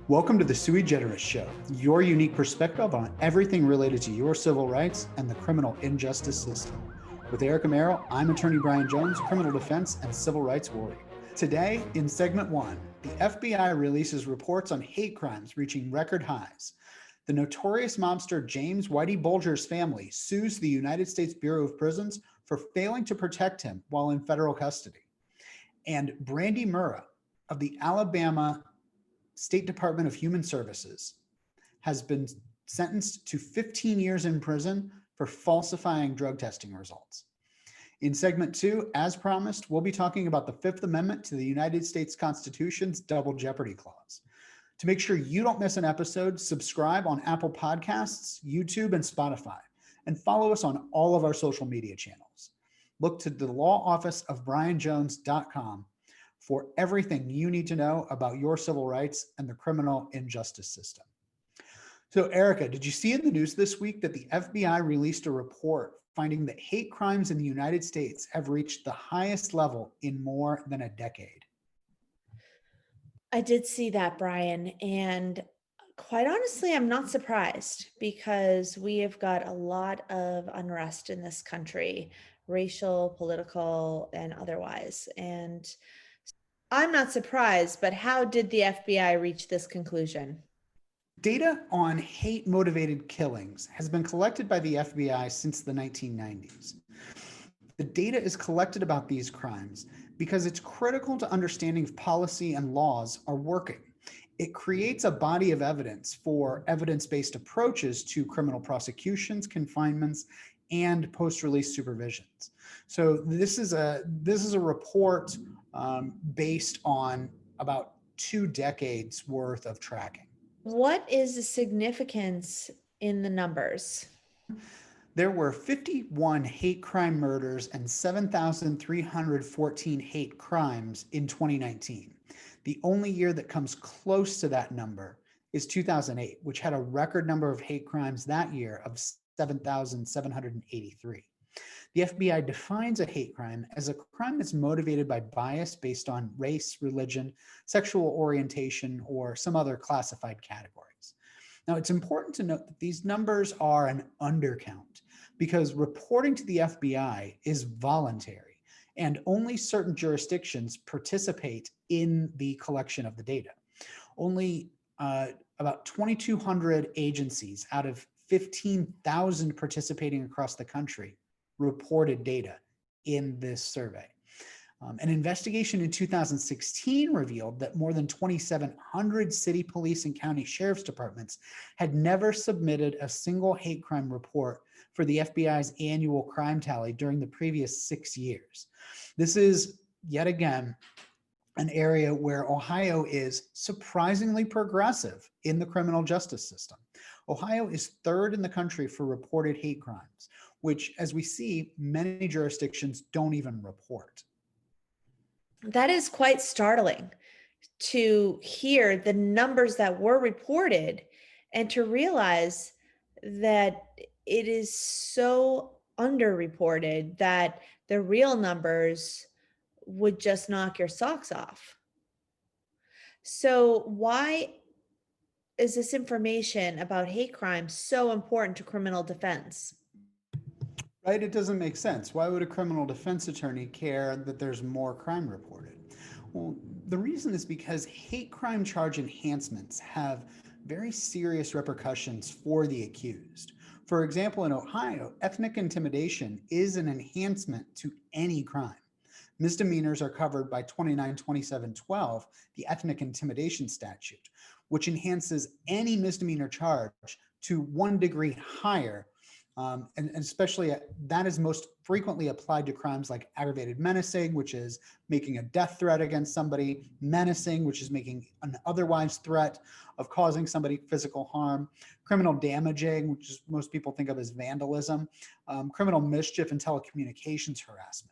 Welcome to the Sui Generis Show, your unique perspective on everything related to your civil rights and the criminal injustice system. With Erica Merrill, I'm attorney Brian Jones, criminal defense and civil rights warrior. Today, in segment 1, the FBI releases reports on hate crimes reaching record highs. The notorious mobster James Whitey Bulger's family sues the United States Bureau of Prisons for failing to protect him while in federal custody. And Brandy Murrah of the Alabama State Department of Human Services has been sentenced to 15 years in prison for falsifying drug testing results. In segment 2, as promised, we'll be talking about the Fifth Amendment to the United States Constitution's Double Jeopardy clause. To make sure you don't miss an episode, subscribe on Apple Podcasts, YouTube, and Spotify, and follow us on all of our social media channels. Look to the law office of brianjones.com for everything you need to know about your civil rights and the criminal injustice system. So, Erica, did you see in the news this week that the FBI released a report finding that hate crimes in the United States have reached the highest level in more than a decade? I did see that, Brian, and quite honestly, I'm not surprised because we have got a lot of unrest in this country, racial, political, and otherwise. And I'm not surprised, but how did the FBI reach this conclusion? Data on hate-motivated killings has been collected by the FBI since the 1990s. The data is collected about these crimes because it's critical to understanding if policy and laws are working. It creates a body of evidence for evidence-based approaches to criminal prosecutions, confinements, and post-release supervisions. So this is a report based on about 2 decades worth of tracking. What is the significance in the numbers? There were 51 hate crime murders and 7,314 hate crimes in 2019. The only year that comes close to that number is 2008, which had a record number of hate crimes that year of 7,783. The FBI defines a hate crime as a crime that's motivated by bias based on race, religion, sexual orientation, or some other classified categories. Now, it's important to note that these numbers are an undercount because reporting to the FBI is voluntary and only certain jurisdictions participate in the collection of the data. Only about 2,200 agencies out of 15,000 participating across the country reported data in this survey. An investigation in 2016 revealed that more than 2,700 city police and county sheriff's departments had never submitted a single hate crime report for the FBI's annual crime tally during the previous 6 years. This is, yet again, an area where Ohio is surprisingly progressive in the criminal justice system. Ohio is 3rd in the country for reported hate crimes, which, as we see, many jurisdictions don't even report. That is quite startling to hear the numbers that were reported and to realize that it is so underreported that the real numbers would just knock your socks off. So why is this information about hate crimes so important to criminal defense? Right? It doesn't make sense. Why would a criminal defense attorney care that there's more crime reported? Well, the reason is because hate crime charge enhancements have very serious repercussions for the accused. For example, in Ohio, ethnic intimidation is an enhancement to any crime. Misdemeanors are covered by 292712, the ethnic intimidation statute, which enhances any misdemeanor charge to 1 degree higher. And especially that is most frequently applied to crimes like aggravated menacing, which is making a death threat against somebody, menacing, which is making an otherwise threat of causing somebody physical harm, criminal damaging, which is most people think of as vandalism, criminal mischief, and telecommunications harassment.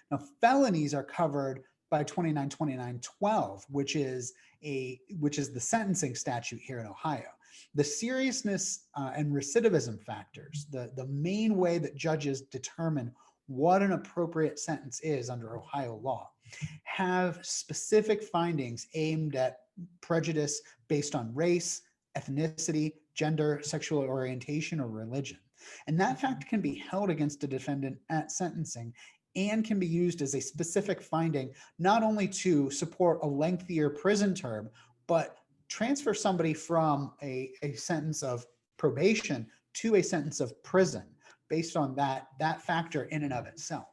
Now, felonies are covered by 292912, which is the sentencing statute here in Ohio. The seriousness and recidivism factors, the main way that judges determine what an appropriate sentence is under Ohio law, have specific findings aimed at prejudice based on race, ethnicity, gender, sexual orientation, or religion. And that fact can be held against a defendant at sentencing and can be used as a specific finding, not only to support a lengthier prison term, but transfer somebody from a sentence of probation to a sentence of prison based on that factor in and of itself.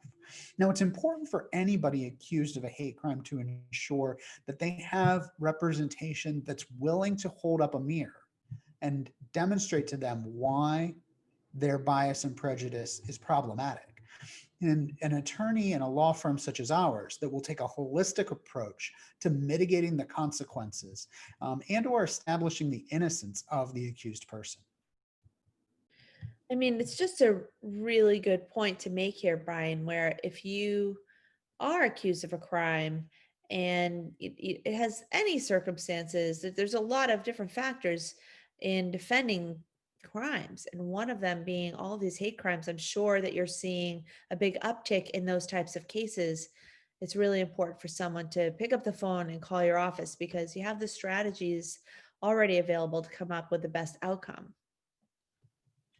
Now, it's important for anybody accused of a hate crime to ensure that they have representation that's willing to hold up a mirror and demonstrate to them why their bias and prejudice is problematic. And an attorney in a law firm such as ours that will take a holistic approach to mitigating the consequences and or establishing the innocence of the accused person. I mean, it's just a really good point to make here, Brian, where if you are accused of a crime and it has any circumstances, there's a lot of different factors in defending crimes. And one of them being all these hate crimes. I'm sure that you're seeing a big uptick in those types of cases. It's really important for someone to pick up the phone and call your office because you have the strategies already available to come up with the best outcome.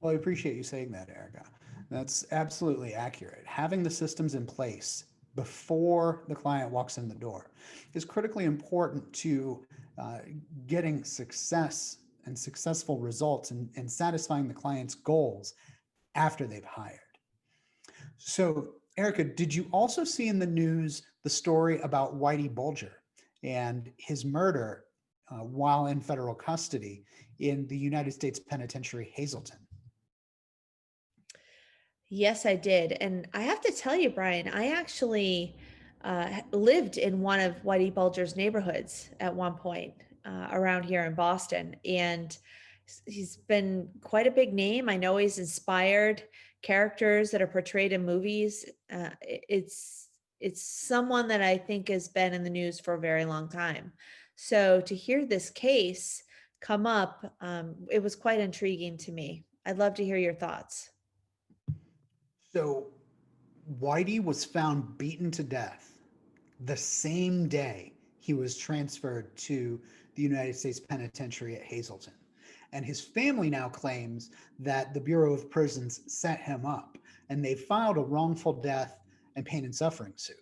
Well, I appreciate you saying that, Erica. That's absolutely accurate. Having the systems in place before the client walks in the door is critically important to uh, getting success and successful results and satisfying the client's goals after they've hired. So, Erica, did you also see in the news the story about Whitey Bulger and his murder while in federal custody in the United States Penitentiary, Hazleton? Yes, I did. And I have to tell you, Brian, I actually lived in one of Whitey Bulger's neighborhoods at one point around here in Boston. And he's been quite a big name. I know he's inspired characters that are portrayed in movies. It's someone that I think has been in the news for a very long time. So to hear this case come up, it was quite intriguing to me. I'd love to hear your thoughts. So, Whitey was found beaten to death the same day he was transferred to the United States Penitentiary at Hazleton. And his family now claims that the Bureau of Prisons set him up, and they filed a wrongful death and pain and suffering suit.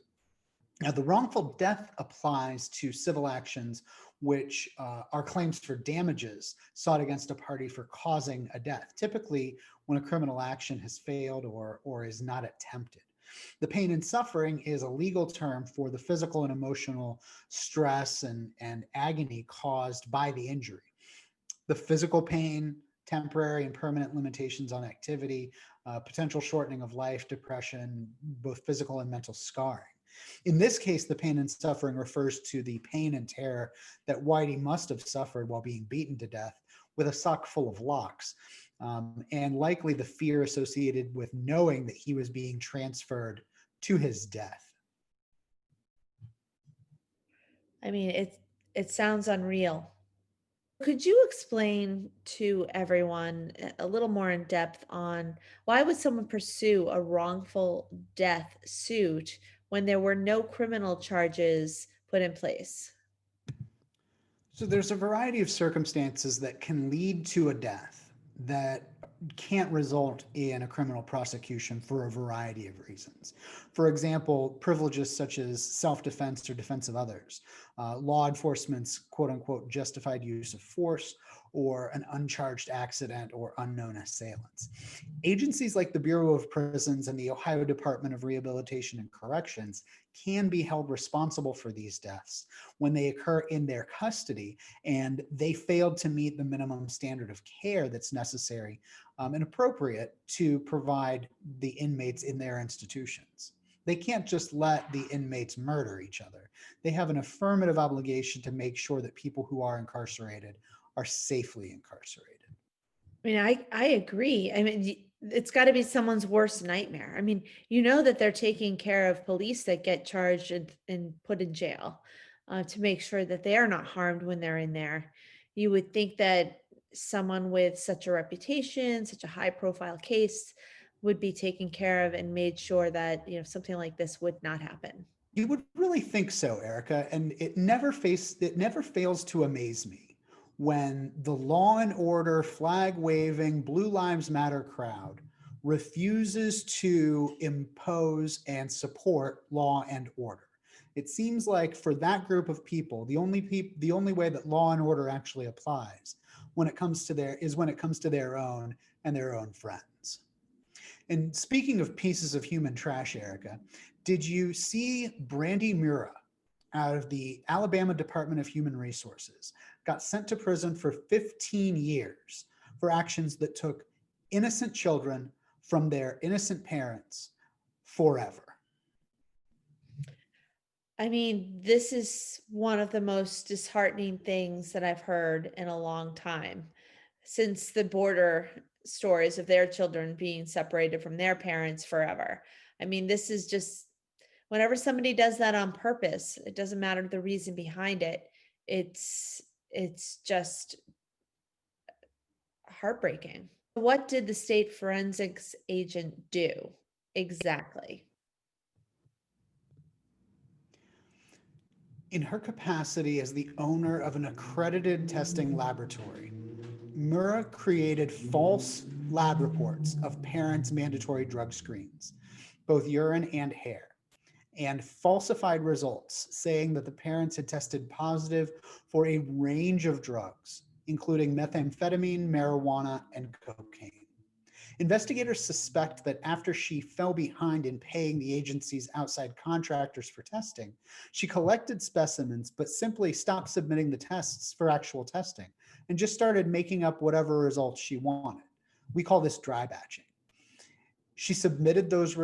Now, the wrongful death applies to civil actions which are claims for damages sought against a party for causing a death, typically when a criminal action has failed or is not attempted. The pain and suffering is a legal term for the physical and emotional stress and agony caused by the injury. The physical pain, temporary and permanent limitations on activity, potential shortening of life, depression, both physical and mental scarring. In this case, the pain and suffering refers to the pain and terror that Whitey must have suffered while being beaten to death with a sock full of locks, and likely the fear associated with knowing that he was being transferred to his death. I mean, it sounds unreal. Could you explain to everyone a little more in depth on why would someone pursue a wrongful death suit when there were no criminal charges put in place? So there's a variety of circumstances that can lead to a death that can't result in a criminal prosecution for a variety of reasons. For example, privileges such as self-defense or defense of others, law enforcement's quote unquote justified use of force, or an uncharged accident or unknown assailants. Agencies like the Bureau of Prisons and the Ohio Department of Rehabilitation and Corrections can be held responsible for these deaths when they occur in their custody and they failed to meet the minimum standard of care that's necessary and appropriate to provide the inmates in their institutions. They can't just let the inmates murder each other. They have an affirmative obligation to make sure that people who are incarcerated are safely incarcerated. I mean, I agree. I mean, it's got to be someone's worst nightmare. I mean, you know that they're taking care of police that get charged and put in jail to make sure that they are not harmed when they're in there. You would think that someone with such a reputation, such a high profile case would be taken care of and made sure that, something like this would not happen. You would really think so, Erica, and it never fails to amaze me when the law and order flag waving Blue Lives Matter crowd refuses to impose and support law and order. It seems like for that group of people, the only way that law and order actually applies when it comes to their own and their own friends. And speaking of pieces of human trash, Erica, did you see Brandy Murrah out of the Alabama Department of Human Resources got sent to prison for 15 years for actions that took innocent children from their innocent parents forever? I mean, this is one of the most disheartening things that I've heard in a long time since the border stories of their children being separated from their parents forever. I mean, this is just whenever somebody does that on purpose, it doesn't matter the reason behind it. It's just heartbreaking. What did the state forensics agent do exactly? In her capacity as the owner of an accredited testing laboratory, Murrah created false lab reports of parents' mandatory drug screens, both urine and hair, and falsified results saying that the parents had tested positive for a range of drugs, including methamphetamine, marijuana, and cocaine. Investigators suspect that after she fell behind in paying the agency's outside contractors for testing, she collected specimens but simply stopped submitting the tests for actual testing and just started making up whatever results she wanted. We call this dry batching. She submitted those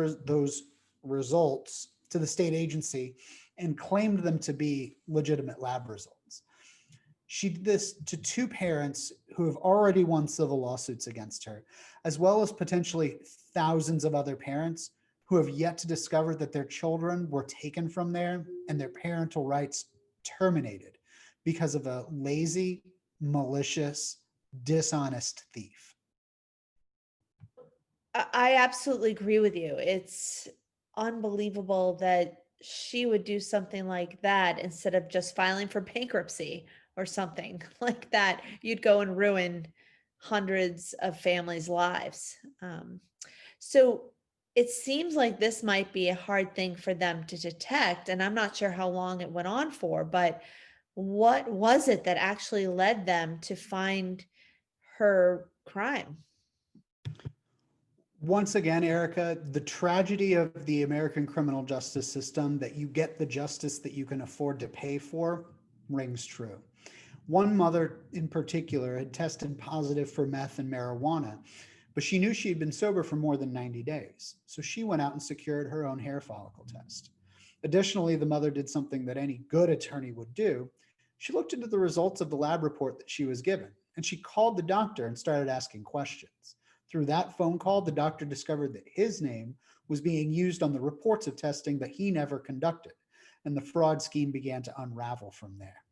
results to the state agency and claimed them to be legitimate lab results. She did this to two parents who have already won civil lawsuits against her, as well as potentially thousands of other parents who have yet to discover that their children were taken from there and their parental rights terminated because of a lazy, malicious, dishonest thief. I absolutely agree with you. It's unbelievable that she would do something like that instead of just filing for bankruptcy or something like that. You'd go and ruin hundreds of families' lives. So it seems like this might be a hard thing for them to detect. And I'm not sure how long it went on for, but what was it that actually led them to find her crime? Once again, Erica, the tragedy of the American criminal justice system that you get the justice that you can afford to pay for rings true. One mother in particular had tested positive for meth and marijuana, but she knew she had been sober for more than 90 days. So she went out and secured her own hair follicle test. Additionally, the mother did something that any good attorney would do. She looked into the results of the lab report that she was given, and she called the doctor and started asking questions. Through that phone call, the doctor discovered that his name was being used on the reports of testing that he never conducted, and the fraud scheme began to unravel from there.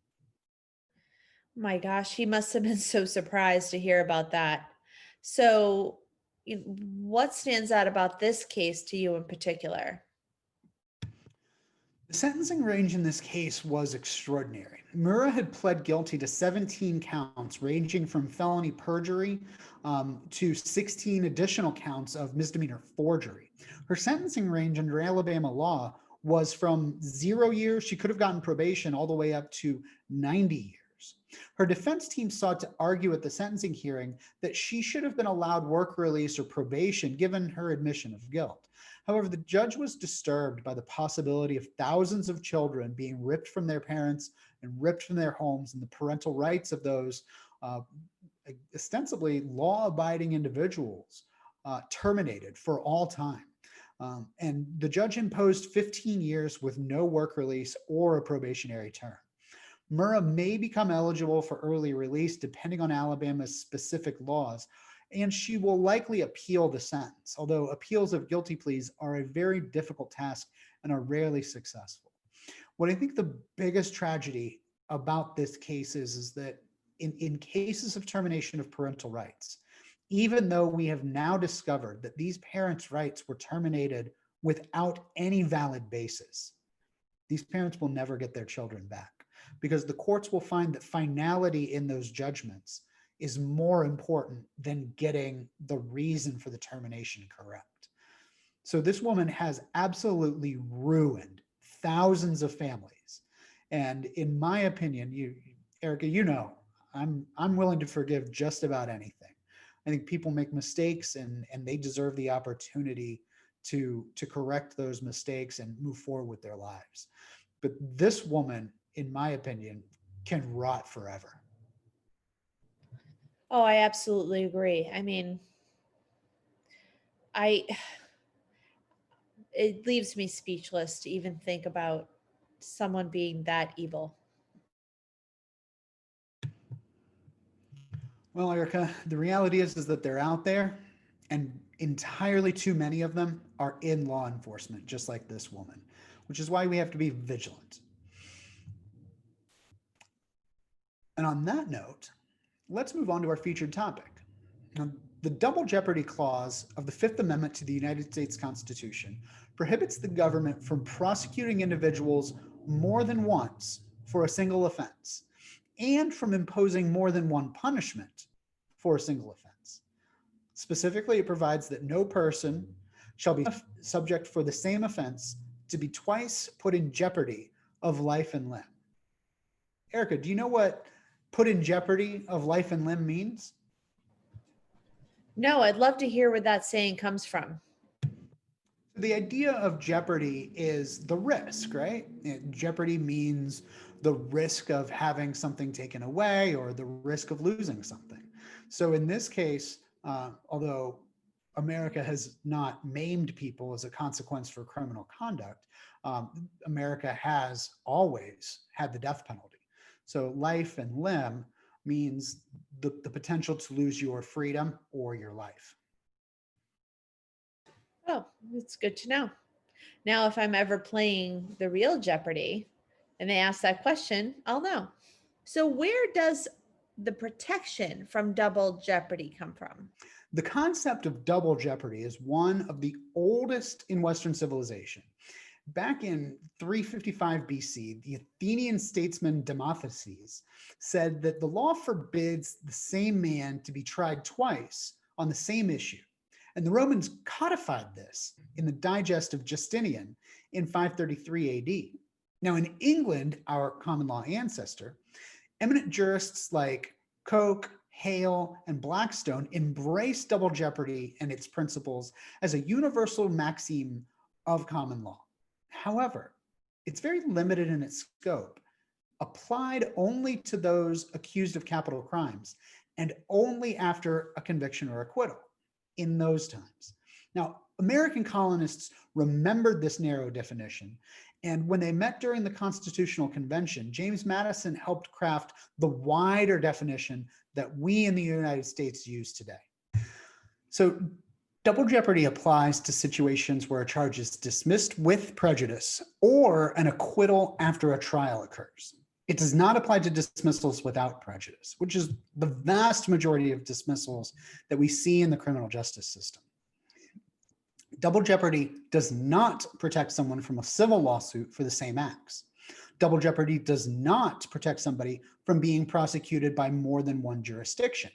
My gosh, he must have been so surprised to hear about that. So, what stands out about this case to you in particular? The sentencing range in this case was extraordinary. Murrah had pled guilty to 17 counts, ranging from felony perjury to 16 additional counts of misdemeanor forgery. Her sentencing range under Alabama law was from 0 years, she could have gotten probation, all the way up to 90 years. Her defense team sought to argue at the sentencing hearing that she should have been allowed work release or probation given her admission of guilt. However, the judge was disturbed by the possibility of thousands of children being ripped from their parents and ripped from their homes, and the parental rights of those uh, ostensibly law-abiding individuals terminated for all time. And the judge imposed 15 years with no work release or a probationary term. Murrah may become eligible for early release depending on Alabama's specific laws, and she will likely appeal the sentence, although appeals of guilty pleas are a very difficult task and are rarely successful. What I think the biggest tragedy about this case is that in cases of termination of parental rights, even though we have now discovered that these parents' rights were terminated without any valid basis, these parents will never get their children back, because the courts will find that finality in those judgments is more important than getting the reason for the termination correct. So this woman has absolutely ruined thousands of families. And in my opinion, Erica, I'm willing to forgive just about anything. I think people make mistakes, and they deserve the opportunity to correct those mistakes and move forward with their lives. But this woman, in my opinion, can rot forever. Oh, I absolutely agree. I mean, I it leaves me speechless to even think about someone being that evil. Well, Erica, the reality is that they're out there, and entirely too many of them are in law enforcement, just like this woman, which is why we have to be vigilant. And on that note, let's move on to our featured topic. Now, the Double Jeopardy Clause of the Fifth Amendment to the United States Constitution prohibits the government from prosecuting individuals more than once for a single offense, and from imposing more than one punishment for a single offense. Specifically, it provides that no person shall be subject for the same offense to be twice put in jeopardy of life and limb. Erica, do you know what put in jeopardy of life and limb means? No, I'd love to hear where that saying comes from. The idea of jeopardy is the risk, right? Jeopardy means the risk of having something taken away or the risk of losing something. So in this case, although America has not maimed people as a consequence for criminal conduct, America has always had the death penalty. So life and limb means the potential to lose your freedom or your life. Oh, it's good to know. Now, if I'm ever playing the real Jeopardy and they ask that question, I'll know. So, where does the protection from double jeopardy come from? The concept of double jeopardy is one of the oldest in Western civilization. Back in 355 BC, the Athenian statesman Demosthenes said that the law forbids the same man to be tried twice on the same issue. And the Romans codified this in the Digest of Justinian in 533 AD. Now, in England, our common law ancestor, eminent jurists like Coke, Hale, and Blackstone embraced double jeopardy and its principles as a universal maxim of common law. However, it's very limited in its scope, applied only to those accused of capital crimes and only after a conviction or acquittal in those times. Now, American colonists remembered this narrow definition, and when they met during the Constitutional Convention, James Madison helped craft the wider definition that we in the United States use today. So, double jeopardy applies to situations where a charge is dismissed with prejudice or an acquittal after a trial occurs. It does not apply to dismissals without prejudice, which is the vast majority of dismissals that we see in the criminal justice system. Double jeopardy does not protect someone from a civil lawsuit for the same acts. Double jeopardy does not protect somebody from being prosecuted by more than one jurisdiction.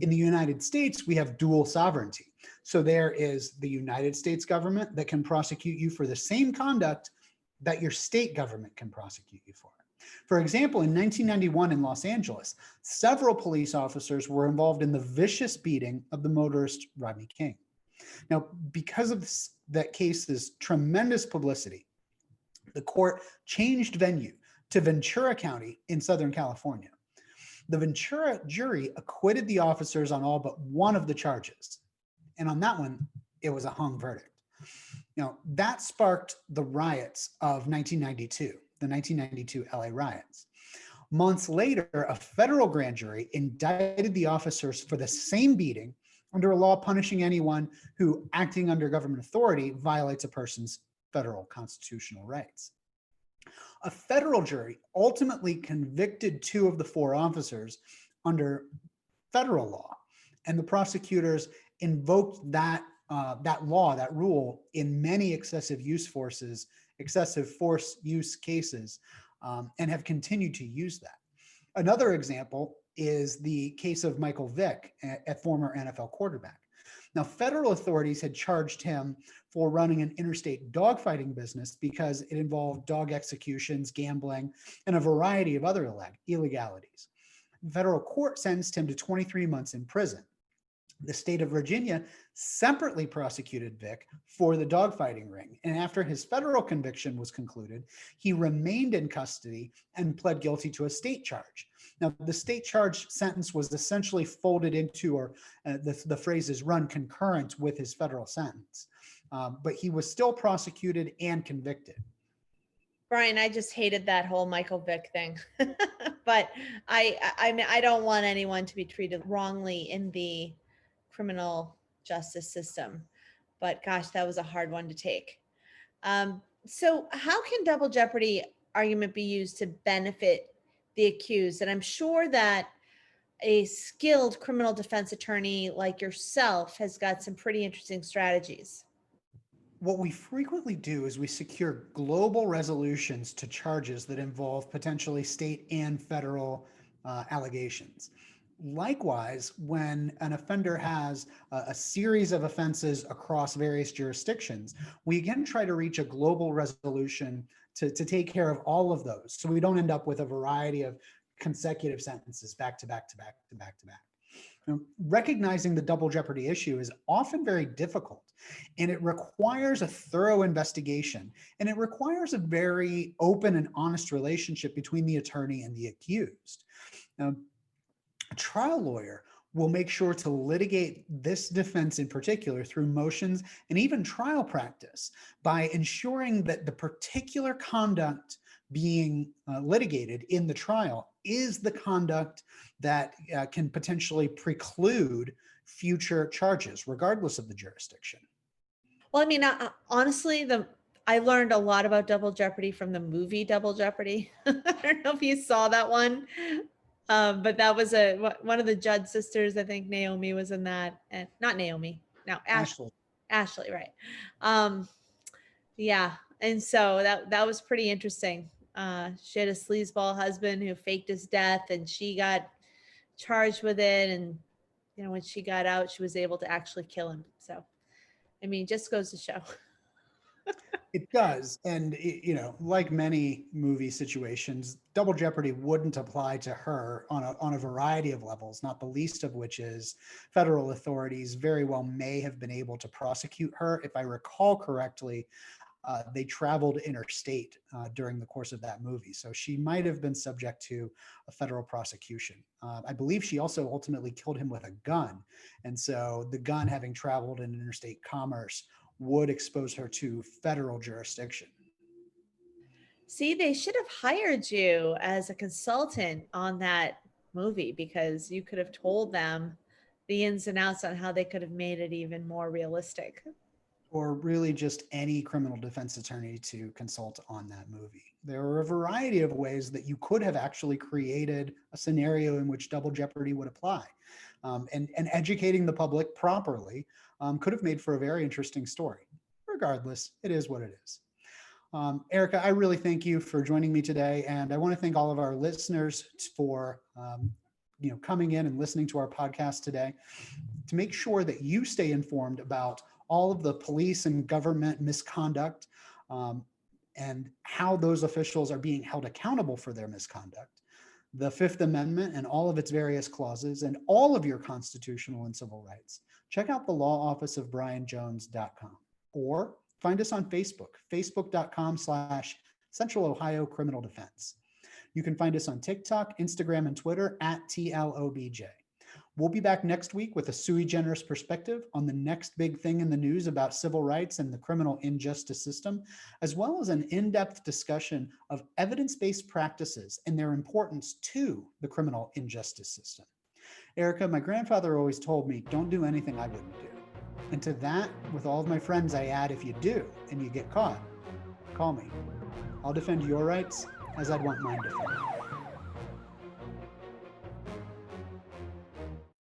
In the United States, we have dual sovereignty. So there is the United States government that can prosecute you for the same conduct that your state government can prosecute you for. For example, in 1991 in Los Angeles, several police officers were involved in the vicious beating of the motorist Rodney King. Now, because of that case's tremendous publicity, the court changed venue to Ventura County in Southern California. The Ventura jury acquitted the officers on all but one of the charges. And on that one, it was a hung verdict. Now, that sparked the riots of 1992, the 1992 LA riots. Months later, a federal grand jury indicted the officers for the same beating under a law punishing anyone who, acting under government authority, violates a person's federal constitutional rights. A federal jury ultimately convicted two of the four officers under federal law, and the prosecutors invoked that law, that rule, in many excessive use forces excessive force use cases, and have continued to use that. Another example is the case of Michael Vick, a former NFL quarterback. Now, federal authorities had charged him for running an interstate dogfighting business because it involved dog executions, gambling, and a variety of other illegalities. The federal court sentenced him to 23 months in prison. The state of Virginia separately prosecuted Vick for the dogfighting ring. And after his federal conviction was concluded, he remained in custody and pled guilty to a state charge. Now, the state charge sentence was essentially folded into, or the phrase is run concurrent with his federal sentence. But he was still prosecuted and convicted. Brian, I just hated that whole Michael Vick thing. But I don't want anyone to be treated wrongly in the criminal justice system. But gosh, that was a hard one to take. So how can double jeopardy argument be used to benefit the accused? And I'm sure that a skilled criminal defense attorney like yourself has got some pretty interesting strategies. What we frequently do is we secure global resolutions to charges that involve potentially state and federal allegations. Likewise, when an offender has a series of offenses across various jurisdictions, we again try to reach a global resolution to take care of all of those, so we don't end up with a variety of consecutive sentences back to back to back to back to back. Recognizing the double jeopardy issue is often very difficult, and it requires a thorough investigation, and it requires a very open and honest relationship between the attorney and the accused. Now, a trial lawyer will make sure to litigate this defense in particular through motions and even trial practice by ensuring that the particular conduct being litigated in the trial is the conduct that can potentially preclude future charges, regardless of the jurisdiction. Well, I mean, honestly, I learned a lot about double jeopardy from the movie Double Jeopardy. I don't know if you saw that one, but that was one of the Judd sisters. I think Naomi was in that, and not Naomi. No, Ashley. Ashley, right? Yeah, and so that was pretty interesting. She had a sleazeball husband who faked his death, and she got charged with it. And when she got out, she was able to actually kill him. So, I mean, just goes to show. It does. And, like many movie situations, double jeopardy wouldn't apply to her on a variety of levels, not the least of which is federal authorities very well may have been able to prosecute her. If I recall correctly, they traveled interstate during the course of that movie. So she might have been subject to a federal prosecution. I believe she also ultimately killed him with a gun. And so the gun, having traveled in interstate commerce, would expose her to federal jurisdiction. See, they should have hired you as a consultant on that movie, because you could have told them the ins and outs on how they could have made it even more realistic. Or really just any criminal defense attorney to consult on that movie. There are a variety of ways that you could have actually created a scenario in which double jeopardy would apply. And educating the public properly could have made for a very interesting story. Regardless, it is what it is. Erica, I really thank you for joining me today. And I want to thank all of our listeners for coming in and listening to our podcast today. To make sure that you stay informed about all of the police and government misconduct and how those officials are being held accountable for their misconduct, the Fifth Amendment and all of its various clauses, and all of your constitutional and civil rights, check out the law office of brianjones.com, or find us on Facebook, facebook.com/Central Ohio Criminal Defense. You can find us on TikTok, Instagram, and Twitter @TLOBJ. We'll be back next week with a Sui Generis perspective on the next big thing in the news about civil rights and the criminal injustice system, as well as an in-depth discussion of evidence-based practices and their importance to the criminal injustice system. Erica, my grandfather always told me, don't do anything I wouldn't do. And to that, with all of my friends, I add, if you do and you get caught, call me. I'll defend your rights as I'd want mine defended.